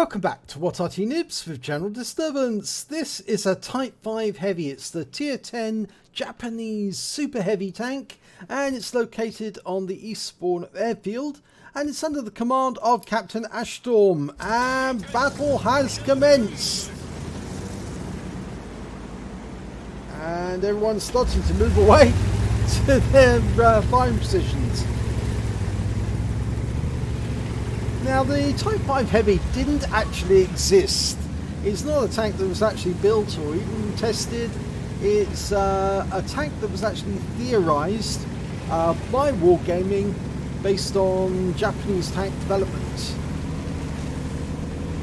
Welcome back to What RT Nibs with General Disturbance. This is a Type 5 Heavy. It's the Tier 10 Japanese Super Heavy tank, and it's located on the east spawn of Airfield, and it's under the command of Captain Ashstorm, and battle has commenced. And everyone's starting to move away to their firing positions. Now, the Type 5 Heavy didn't actually exist. It's not a tank that was actually built or even tested. It's a tank that was actually theorized by Wargaming based on Japanese tank development.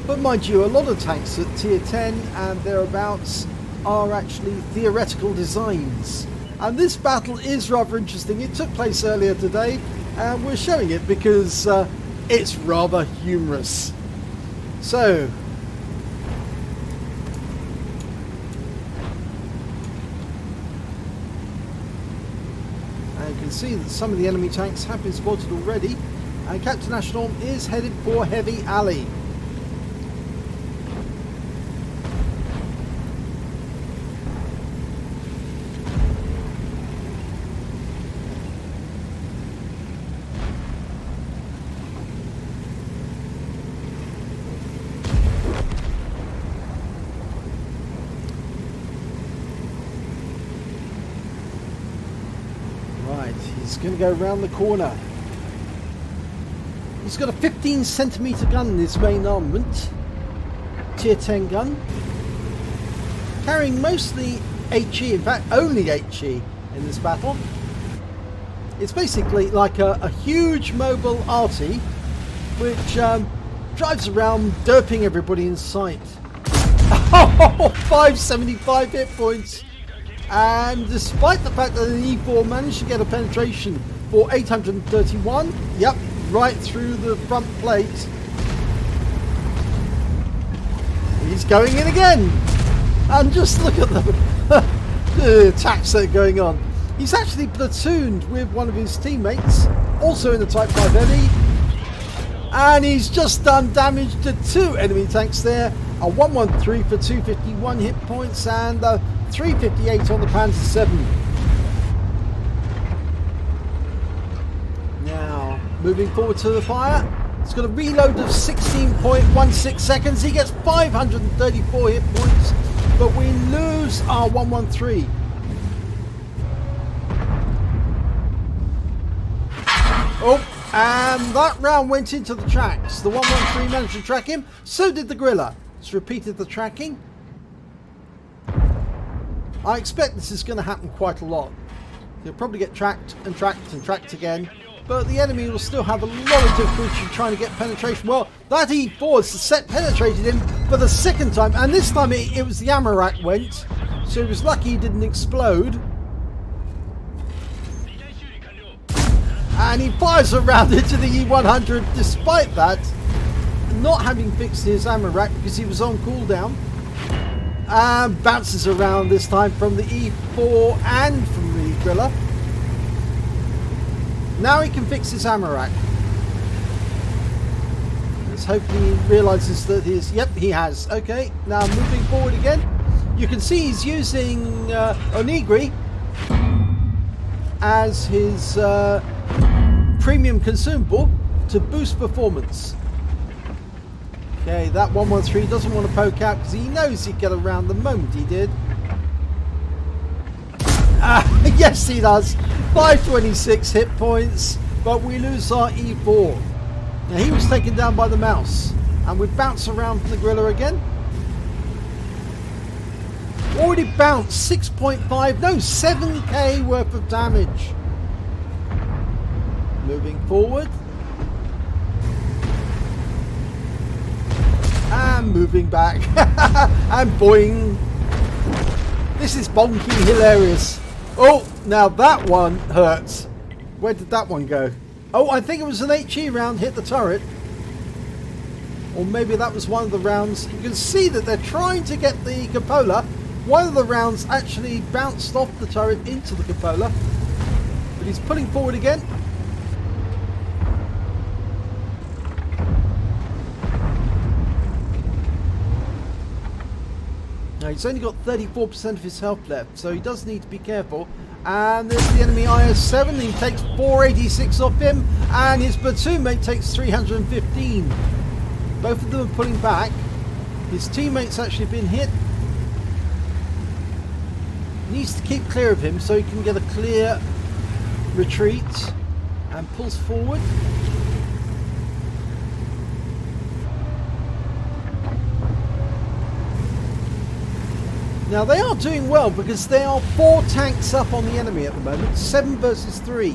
But mind you, a lot of tanks at Tier 10 and thereabouts are actually theoretical designs. And this battle is rather interesting. It took place earlier today, and we're showing it because it's rather humorous. So, and you can see that some of the enemy tanks have been spotted already, and Captain Ashstorm is headed for Heavy Alley. He's going to go around the corner. He's got a 15cm gun in his main armament, Tier 10 gun, carrying mostly HE, in fact only HE in this battle. It's basically like a huge mobile arty which drives around derping everybody in sight. 575 hit points. And despite the fact that an E4 managed to get a penetration for 831, yep, right through the front plate, he's going in again. And just look at the attacks that are going on. He's actually platooned with one of his teammates, also in the Type 5 Heavy, and he's just done damage to two enemy tanks there. A 113 for 251 hit points and 358 on the Panzer 7. Now, moving forward to the fire. It's got a reload of 16.16 seconds. He gets 534 hit points, but we lose our 113. Oh, and that round went into the tracks. The 113 managed to track him, so did the Griller. It's repeated the tracking. I expect this is going to happen quite a lot. He'll probably get tracked and tracked and tracked again, but the enemy will still have a lot of difficulty trying to get penetration. Well, that E4 set penetrated him for the second time, and this time it was the ammo rack went, so he was lucky he didn't explode. And he fires around into the E100 despite that, not having fixed his ammo rack because he was on cooldown. And bounces around this time from the E4 and from the Griller. Now he can fix his ammo rack. Let's hope he realizes that his... Yep, he has. Okay, now moving forward again. You can see he's using Onigiri as his premium consumable to boost performance. Okay, that 113 doesn't want to poke out because he knows he'd get around the moment he did. Yes, he does. 526 hit points, but we lose our E4. Now, he was taken down by the mouse, and we bounce around from the Griller again. Already bounced 6.5, no, 7k worth of damage. Moving forward. And moving back. And boing. This is bonky hilarious. Oh, now that one hurts. Where did that one go? Oh, I think it was an HE round hit the turret. Or maybe that was one of the rounds. You can see that they're trying to get the cupola. One of the rounds actually bounced off the turret into the cupola. But he's pulling forward again. He's only got 34% of his health left, so he does need to be careful. And there's the enemy IS-7. He takes 486 off him, and his platoon mate takes 315. Both of them are pulling back. His teammate's actually been hit. Needs to keep clear of him so he can get a clear retreat, and pulls forward. Now they are doing well because there are 4 tanks up on the enemy at the moment, 7 versus 3.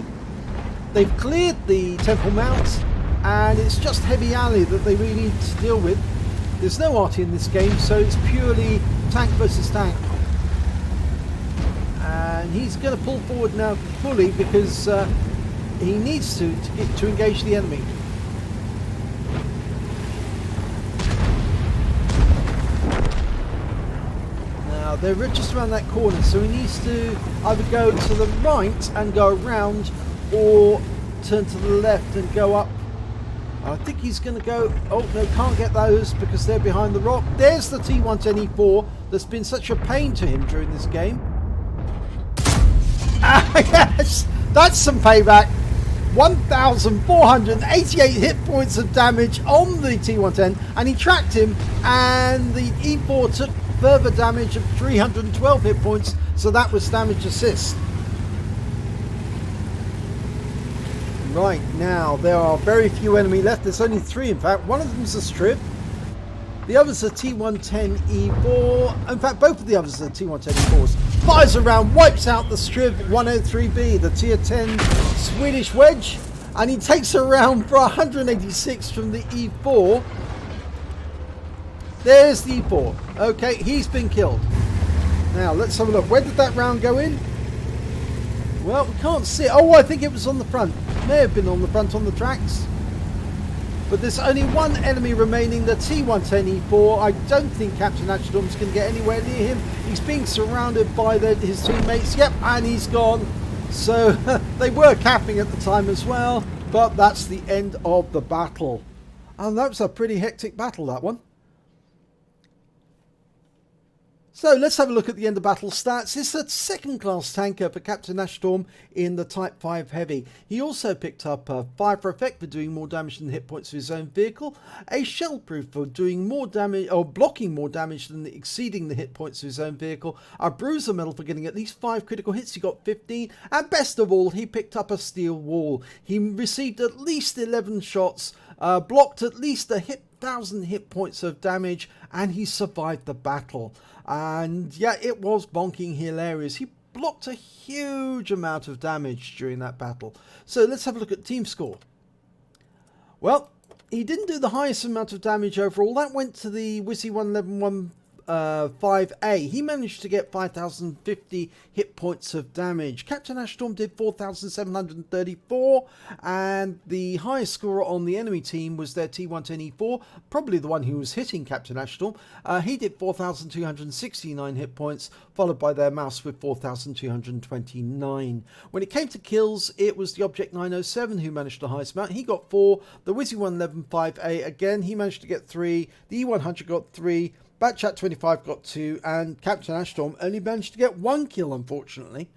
They've cleared the Temple Mount, and it's just Heavy Alley that they really need to deal with. There's no arty in this game, so it's purely tank versus tank. And he's going to pull forward now fully because he needs to engage the enemy. Now they're just around that corner, so he needs to either go to the right and go around, or turn to the left and go up. I think he's going to go... Oh, no, can't get those because they're behind the rock. There's the T110E4 that's been such a pain to him during this game. Yes, that's some payback. 1,488 hit points of damage on the T110, and he tracked him, and the E4 took further damage of 312 hit points, so that was damage assist. Right, now there are very few enemy left. There's only 3 in fact. One of them's a strip. The others are T110E4. In fact, both of the others are T110E4s. Fires around, wipes out the strip 103B, the tier 10 Swedish wedge, and he takes a round for 186 from the E4. There's the E4. Okay, he's been killed. Now let's have a look. Where did that round go in? Well, we can't see it. Oh, I think it was on the front. May have been on the front on the tracks. But there's only one enemy remaining, the T110E4. I don't think Captain Ashdom's going to get anywhere near him. He's being surrounded by his teammates. Yep, and he's gone. So they were capping at the time as well. But that's the end of the battle. And that was a pretty hectic battle, that one. So let's have a look at the end of battle stats. It's a second class tanker for Captain Ashtorm in the Type 5 Heavy. He also picked up a fire for effect for doing more damage than the hit points of his own vehicle, a shell proof for doing more damage or blocking more damage than exceeding the hit points of his own vehicle, a bruiser medal for getting at least 5 critical hits. He got 15, and best of all, he picked up a steel wall. He received at least 11 shots, blocked at least 1,000 hit points of damage, and he survived the battle. And yeah, it was bonking hilarious. He blocked a huge amount of damage during that battle. So let's have a look at team score. Well, he didn't do the highest amount of damage overall. That went to the Wizzy 111-5A. He managed to get 5,050 hit points of damage. Captain Ashtorm did 4,734, and the highest scorer on the enemy team was their T110E4, probably the one who was hitting Captain Ashtorm. He did 4,269 hit points, followed by their mouse with 4,229. When it came to kills, it was the Object 907 who managed the highest amount. He got 4. The Wizzy 111-5A, again, he managed to get 3. The E100 got 3. Batchat 25 got 2, and Captain Ashtorm only managed to get 1 kill, unfortunately.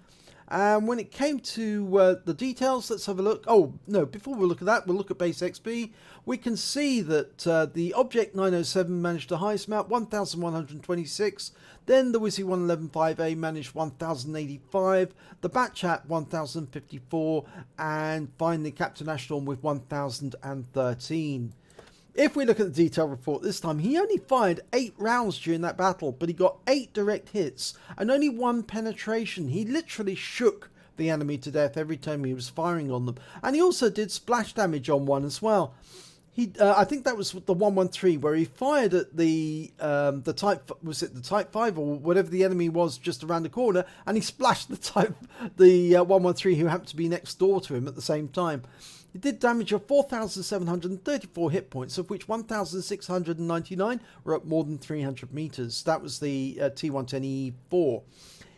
And when it came to the details, let's have a look. Oh, no, before we look at that, we'll look at base XP. We can see that the Object 907 managed the highest amount, 1,126. Then the Wizzy 111-5A managed 1,085. The Batchat 1,054. And finally, Captain Ashtorm with 1,013. If we look at the detail report this time, he only fired 8 rounds during that battle, but he got 8 direct hits and only 1 penetration. He literally shook the enemy to death every time he was firing on them. And he also did splash damage on one as well. I think that was the 113 where he fired at the Type 5 or whatever the enemy was just around the corner, and he splashed the 113 who happened to be next door to him at the same time. It did damage of 4,734 hit points, of which 1,699 were up more than 300 meters. That was the T110E4.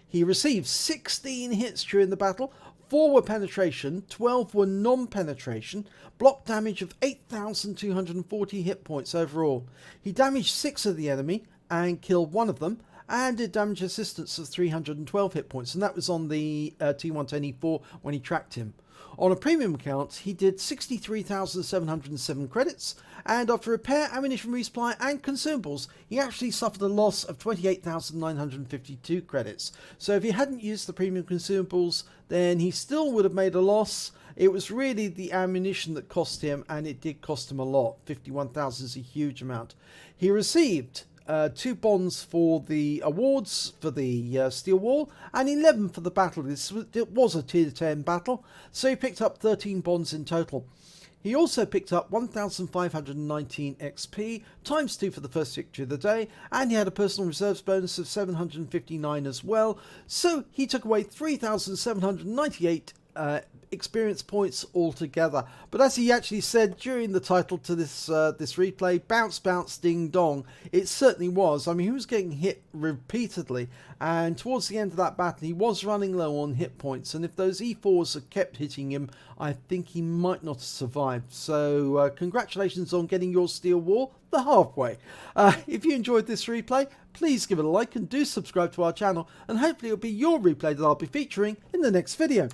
He received 16 hits during the battle. 4 were penetration, 12 were non-penetration, block damage of 8,240 hit points overall. He damaged 6 of the enemy and killed 1 of them, and did damage assistance of 312 hit points, and that was on the T110E4 when he tracked him. On a premium account, he did 63,707 credits, and after repair, ammunition resupply and consumables, he actually suffered a loss of 28,952 credits. So if he hadn't used the premium consumables, then he still would have made a loss. It was really the ammunition that cost him, and it did cost him a lot. 51,000 is a huge amount. He received 2 bonds for the awards for the steel wall and 11 for the battle. It was a tier 10 battle, so he picked up 13 bonds in total. He also picked up 1,519 XP, times 2 for the first victory of the day, and he had a personal reserves bonus of 759 as well, so he took away 3,798 experience points altogether. But as he actually said during the title to this this replay, bounce bounce ding dong, it certainly was. I mean, he was getting hit repeatedly, and towards the end of that battle he was running low on hit points, and if those E4s had kept hitting him, I think he might not have survived. So congratulations on getting your steel wall the halfway. If you enjoyed this replay, please give it a like and do subscribe to our channel, and hopefully it'll be your replay that I'll be featuring in the next video.